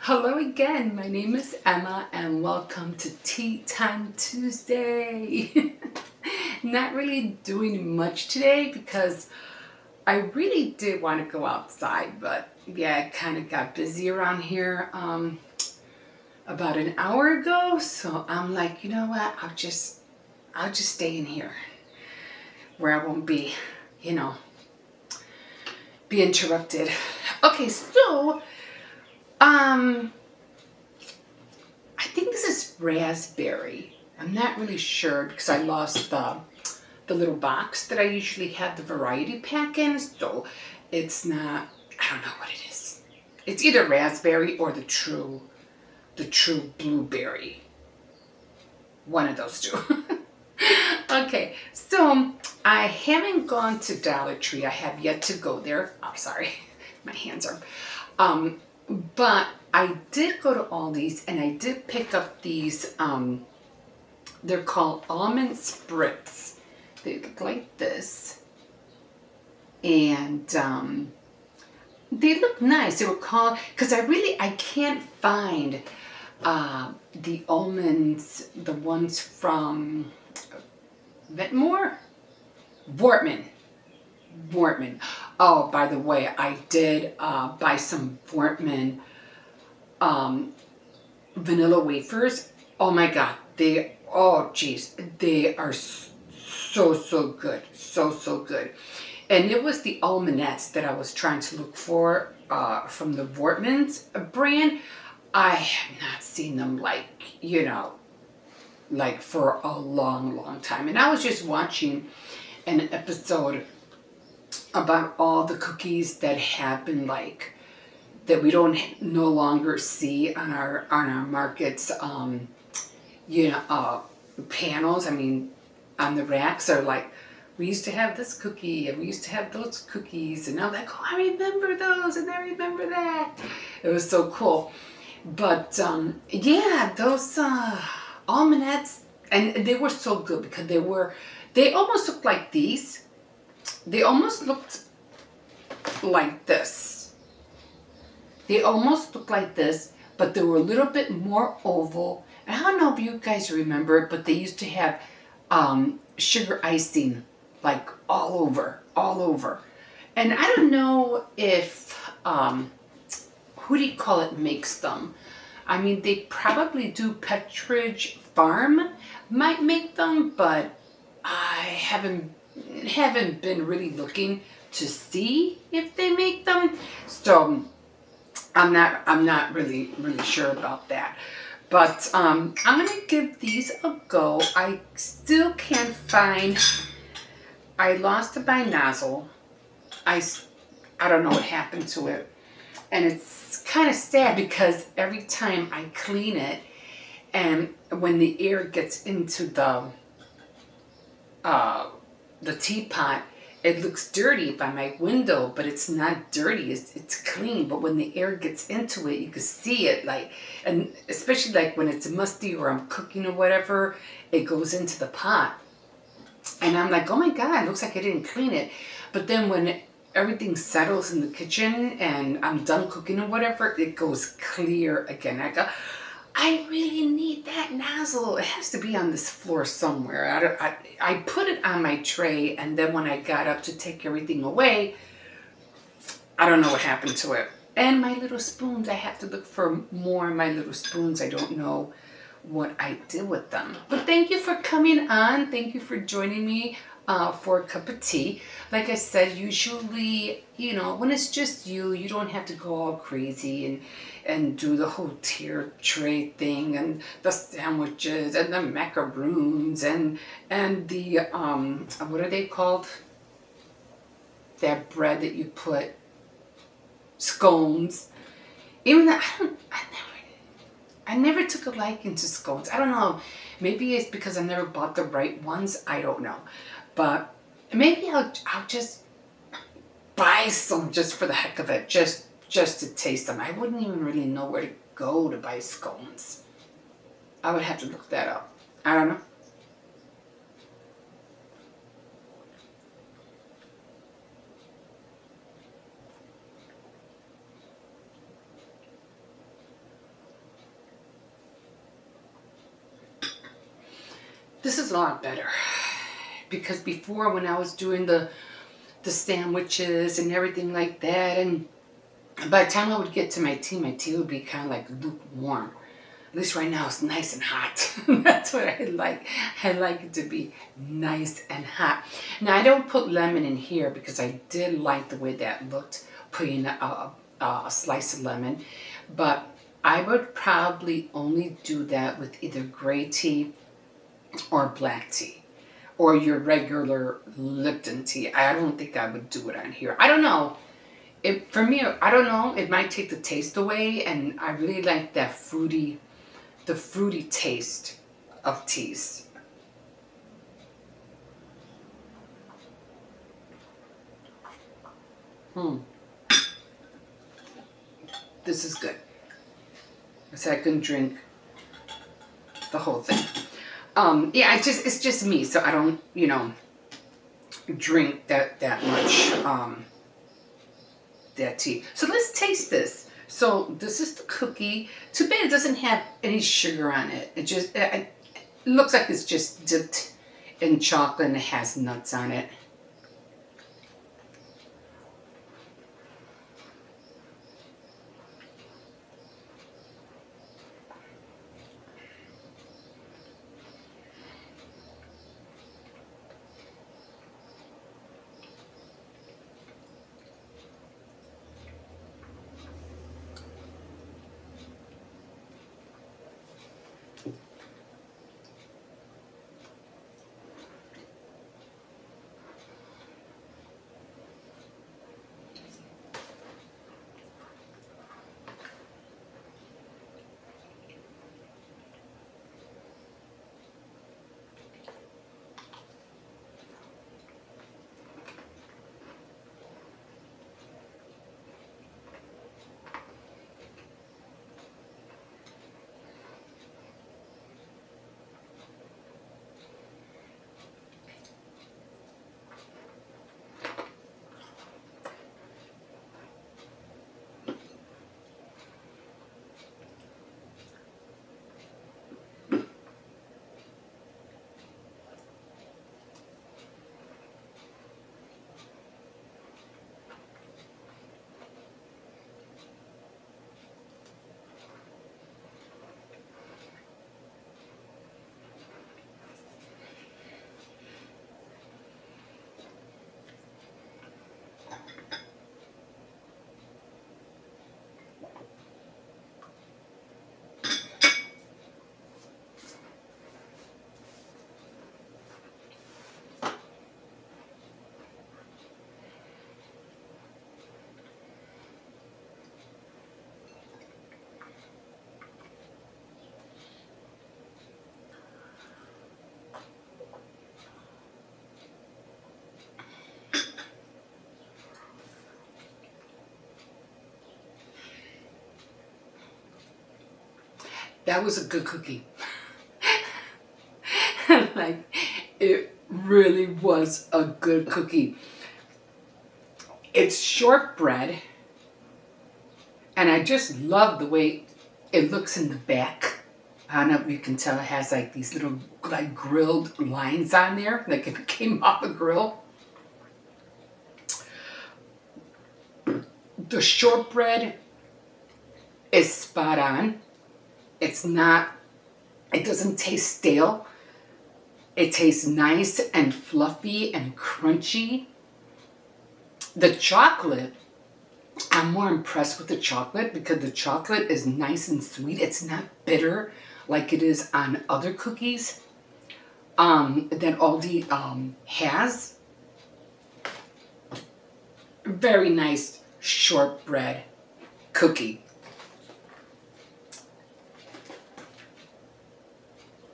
Hello again, my name is Emma and welcome to Tea Time Tuesday. Not really doing much today because I really did want to go outside, but yeah, it kind of got busy around here about an hour ago, so I'm like, you know what, I'll just stay in here where I won't be, be interrupted. Okay, so I think this is raspberry. I'm not really sure because I lost the little box that I usually have the variety pack in, so it's not, I don't know what it is. It's either raspberry or the true blueberry. One of those two. Okay, so I haven't gone to Dollar Tree. I have yet to go there. Oh, sorry, my hands are. But I did go to Aldi's and I did pick up these, they're called almond spritz. They look like this. And they look nice. They were called, because I can't find the almonds, the ones from Vetmore? Wortman. Oh, by the way, I did buy some Wortman vanilla wafers. Oh my God, they are so good, so good. And it was the almonds that I was trying to look for from the Wortman's brand. I have not seen them like for a long time. And I was just watching an episode about all the cookies that have been that we don't no longer see on our markets panels. I mean, on the racks are like, we used to have this cookie and we used to have those cookies, and I'm like, oh, I remember those and I remember that. It was so cool. But yeah, those almonds, and they were so good because they almost looked like these. They almost looked like this. They almost looked like this, but they were a little bit more oval. And I don't know if you guys remember it, but they used to have sugar icing like all over. And I don't know if who do you call it makes them. I mean, they probably do. Pepperidge Farm might make them, but I haven't been really looking to see if they make them. So I'm not really sure about that. But I'm gonna give these a go. I still can't find. I lost my nozzle. I don't know what happened to it, and it's kind of sad because every time I clean it, and when the air gets into the teapot, it looks dirty by my window, but it's not dirty. It's clean. But when the air gets into it, you can see it and especially when it's musty or I'm cooking or whatever, it goes into the pot. And I'm like, oh my God, it looks like I didn't clean it. But then when everything settles in the kitchen and I'm done cooking or whatever, it goes clear again. I go, I really need that nozzle. It has to be on this floor somewhere. I put it on my tray, and then when I got up to take everything away, I don't know what happened to it. And my little spoons, I have to look for more of my little spoons. I don't know what I did with them. But thank you for coming on. Thank you for joining me for a cup of tea. Like I said, usually, when it's just you don't have to go all crazy and do the whole tier tray thing and the sandwiches and the macaroons and the what are they called? That bread that you put, scones. Even that, I never took a liking to scones. I don't know. Maybe it's because I never bought the right ones. I don't know. But maybe I'll just buy some just for the heck of it, just to taste them. I wouldn't even really know where to go to buy scones. I would have to look that up. I don't know. This is a lot better. Because before, when I was doing the sandwiches and everything like that, and by the time I would get to my tea would be kind of like lukewarm. At least right now it's nice and hot. That's what I like. I like it to be nice and hot. Now I don't put lemon in here because I did like the way that looked, putting a slice of lemon. But I would probably only do that with either gray tea or black tea, or your regular Lipton tea. I don't think I would do it on here. I don't know. For me, I don't know. It might take the taste away, and I really like that the fruity taste of teas. This is good. So I can drink the whole thing. Yeah, it's just me, so I don't, drink that much that tea. So let's taste this. So this is the cookie. Too bad it doesn't have any sugar on it. It looks like it's just dipped in chocolate and it has nuts on it. That was a good cookie. Like, it really was a good cookie. It's shortbread, and I just love the way it looks in the back. I don't know if you can tell, it has like these little like grilled lines on there, like if it came off a grill. The shortbread is spot on. It doesn't taste stale. It tastes nice and fluffy and crunchy. The chocolate, I'm more impressed with the chocolate because the chocolate is nice and sweet. It's not bitter like it is on other cookies that Aldi has. Very nice shortbread cookie.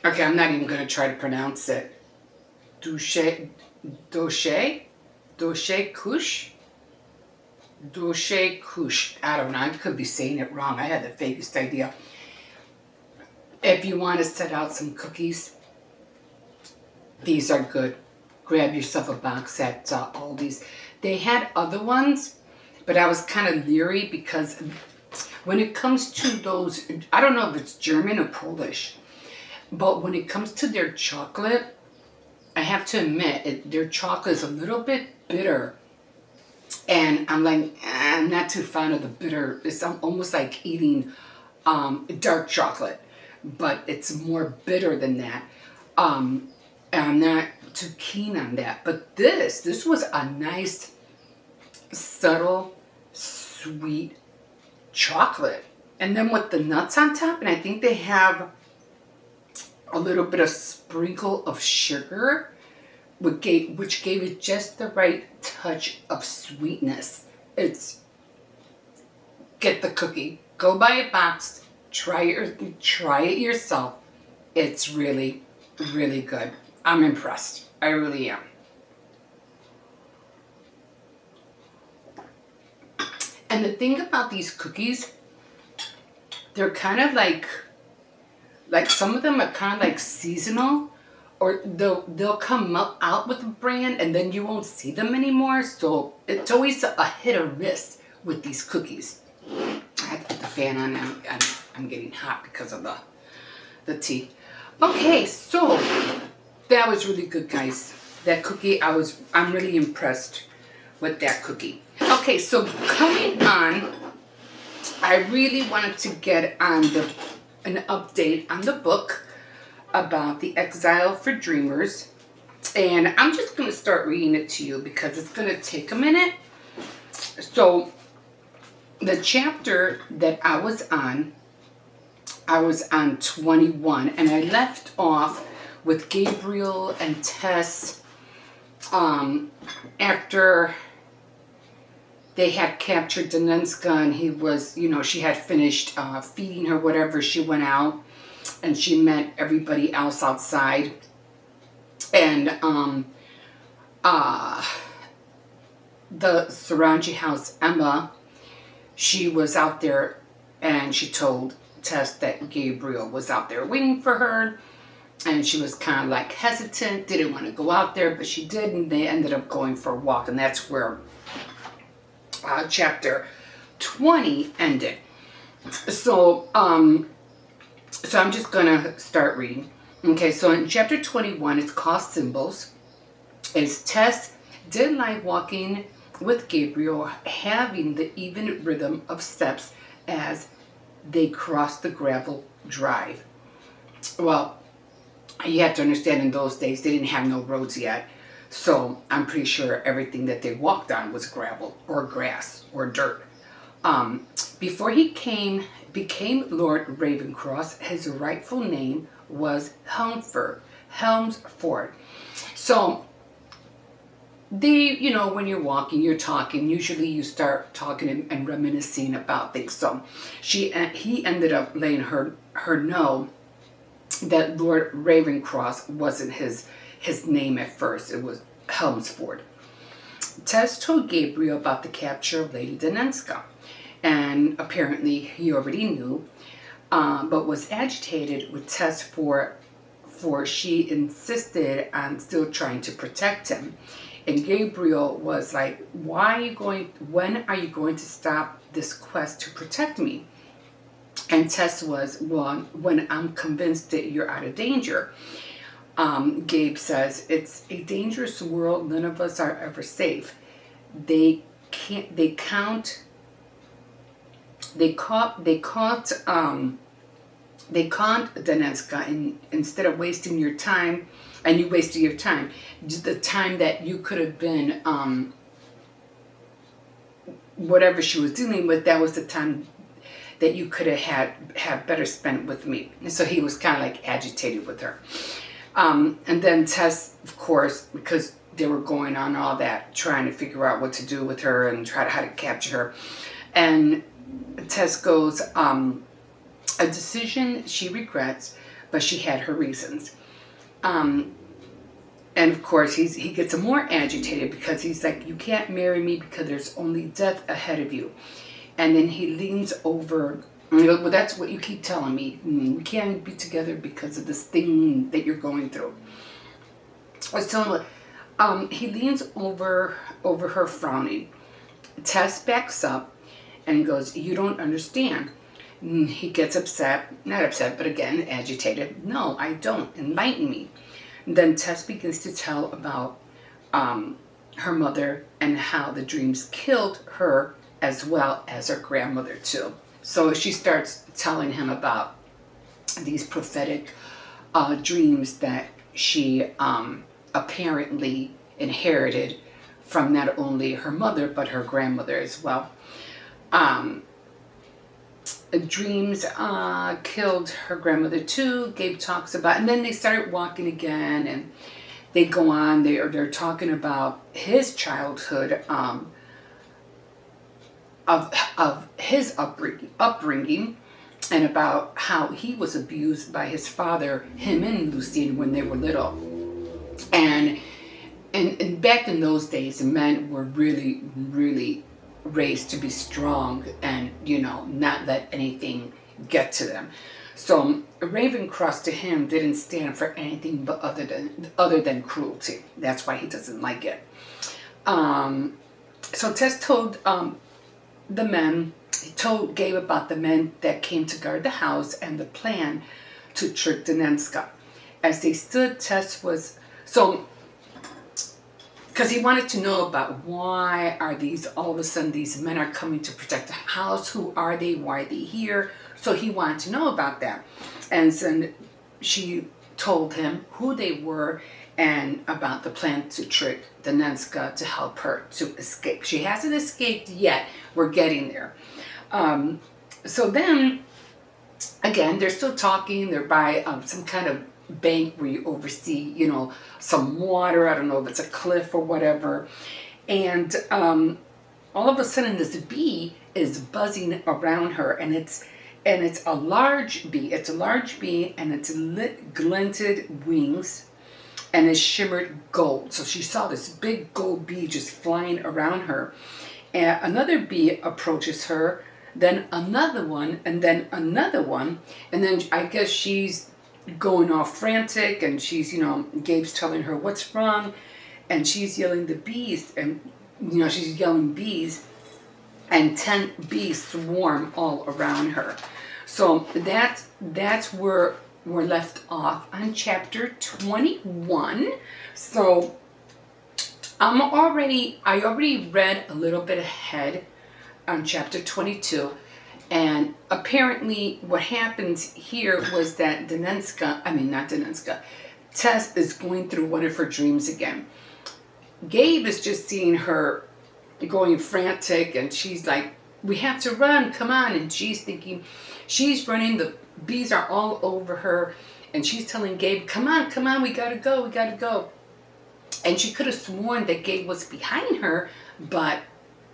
Okay, I'm not even going to try to pronounce it. Douche couche? Douche couche. I don't know. I could be saying it wrong. I had the vaguest idea. If you want to set out some cookies, these are good. Grab yourself a box at Aldi's. They had other ones, but I was kind of leery because when it comes to those, I don't know if it's German or Polish, But when it comes to their chocolate, I have to admit, their chocolate is a little bit bitter. And I'm like, I'm not too fond of the bitter. It's almost like eating dark chocolate, but it's more bitter than that. And I'm not too keen on that. But this was a nice, subtle, sweet chocolate. And then with the nuts on top, and I think they have a little bit of sprinkle of sugar, which gave it just the right touch of sweetness. Get the cookie, go buy it boxed, try it yourself. It's really, really good. I'm impressed. I really am. And the thing about these cookies, they're kind of like some of them are kind of like seasonal, or they'll come out with a brand and then you won't see them anymore. So it's always a hit or miss with these cookies. I have to put the fan on. I'm getting hot because of the tea. Okay, so that was really good, guys. That cookie, I'm really impressed with that cookie. Okay, so coming on, I really wanted to get on an update on the book about The Exile for Dreamers. And I'm just going to start reading it to you because it's going to take a minute. So the chapter that I was on 21, and I left off with Gabriel and Tess after they had captured Danenska, and he was, she had finished feeding her whatever. She went out and she met everybody else outside. And the Sarangi house, Emma, she was out there and she told Tess that Gabriel was out there waiting for her. And she was kind of like hesitant, didn't want to go out there, but she did, and they ended up going for a walk. And that's where chapter 20 ended. So I'm just gonna start reading. Okay, so in chapter 21, it's called Symbols. It's Tess did like walking with Gabriel, having the even rhythm of steps as they crossed the gravel drive. Well, you have to understand, in those days they didn't have no roads yet. So I'm pretty sure everything that they walked on was gravel or grass or dirt. Before he became Lord Ravencross, his rightful name was Helmsford. So when you're walking, you're talking. Usually you start talking and reminiscing about things. So he ended up letting her know that Lord Ravencross wasn't his name at first. It was Helmsford. Tess told Gabriel about the capture of Lady Danenska, and apparently he already knew, but was agitated with Tess for she insisted on still trying to protect him. And Gabriel was like, when are you going to stop this quest to protect me? And Tess was, well, when I'm convinced that you're out of danger. Gabe says, it's a dangerous world. None of us are ever safe. They caught Danenska, and instead of wasting your time, and you wasted your time, the time that you could have been, whatever she was dealing with, that was the time that you could have had better spent with me. And so he was kind of like agitated with her. And then Tess, of course, because they were going on all that, trying to figure out what to do with her and how to capture her. And Tess goes, a decision she regrets, but she had her reasons. And of course, he gets more agitated because he's like, you can't marry me because there's only death ahead of you. And then he leans over, well, that's what you keep telling me. We can't be together because of this thing that you're going through. I was telling him, he leans over her frowning. Tess backs up and goes, you don't understand. He gets upset, not upset, but again, agitated. No, I don't. Enlighten me. And then Tess begins to tell about her mother and how the dreams killed her as well as her grandmother too. So she starts telling him about these prophetic dreams that she apparently inherited from not only her mother but her grandmother as well. Dreams killed her grandmother too. Gabe talks about, and then they started walking again, and they go on. They're talking about his childhood, of his upbringing, and about how he was abused by his father, him and Lucien, when they were little. And back in those days, men were really, really raised to be strong and, not let anything get to them. So Ravencross to him didn't stand for anything but other than cruelty. That's why he doesn't like it. So Tess told he told Gabe about the men that came to guard the house and the plan to trick Danenska. As they stood, Tess was because he wanted to know about why are all of a sudden these men are coming to protect the house. Who are they? Why are they here? So he wanted to know about that. And then she told him who they were and about the plan to trick Danenska to help her to escape. She hasn't escaped yet. We're getting there. So then, again, they're still talking. They're by some kind of bank where you oversee, some water. I don't know if it's a cliff or whatever. And all of a sudden, this bee is buzzing around her, and it's a large bee. It's a large bee, and it's glinted wings, and it shimmered gold. So she saw this big gold bee just flying around her. And another bee approaches her, then another one, and then another one. And then I guess she's going all frantic, and she's, Gabe's telling her what's wrong, and she's yelling the bees, and, she's yelling bees, and 10 bees swarm all around her. So that's where we're left off on chapter 21. So I already read a little bit ahead on chapter 22, and apparently what happens here was that Tess is going through one of her dreams again. Gabe is just seeing her going frantic, and she's like, we have to run, come on. And she's thinking, she's running, the bees are all over her, and she's telling Gabe, come on, we gotta go. And she could have sworn that Gabe was behind her, but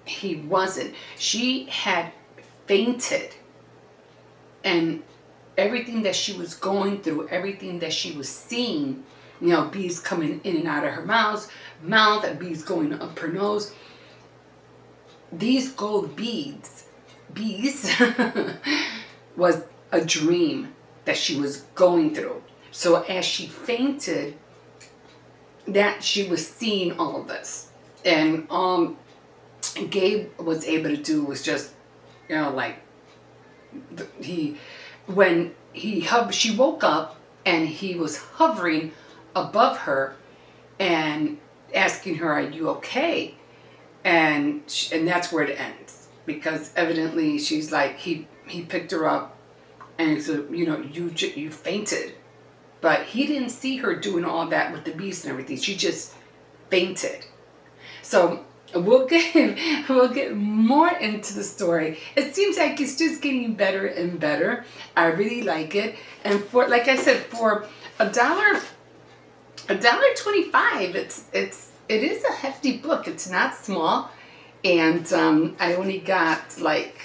he wasn't. She had fainted, and everything that she was going through, everything that she was seeing, bees coming in and out of her mouth, and bees going up her nose. These gold bees was a dream that she was going through. So as she fainted, that she was seeing all of this. And Gabe was able to do was just, she woke up and he was hovering above her and asking her, are you okay? And that's where it ends, because evidently she's like, he picked her up and he said, you fainted. But he didn't see her doing all that with the beast and everything. She just fainted. So we'll get more into the story. It seems like it's just getting better and better. I really like it. And for, like I said, for $1.25, it is a hefty book. It's not small. And I only got like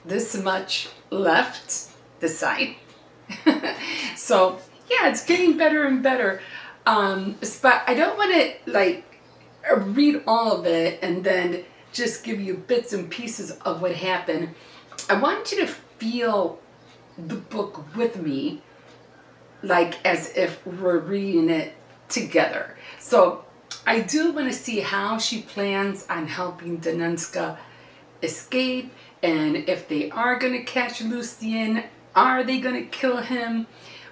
this much left this side. So yeah, it's getting better and better. But I don't want to read all of it and then just give you bits and pieces of what happened. I want you to feel the book with me, like as if we're reading it together. So I do want to see how she plans on helping Danenska escape And if they are going to catch Lucien, are they going to kill him?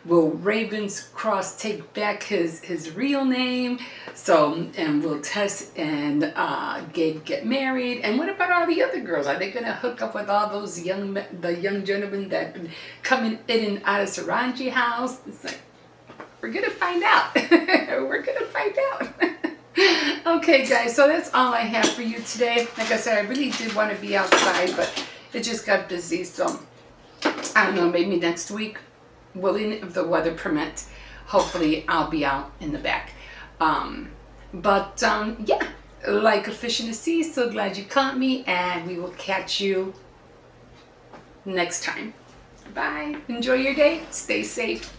Will Ravenscroft take back his real name? So, and will Tess and Gabe get married? And what about all the other girls? Are they going to hook up with all those the young gentlemen that have been coming in and out of Sarangi house? It's like, we're going to find out. We're going to find out. Okay, guys, so that's all I have for you today. Like I said, I really did want to be outside, but it just got busy. So, I don't know, maybe next week, willing if the weather permits, hopefully I'll be out in the back. Yeah, like a fish in the sea, so glad you caught me, and we will catch you next time. Bye. Enjoy your day. Stay safe.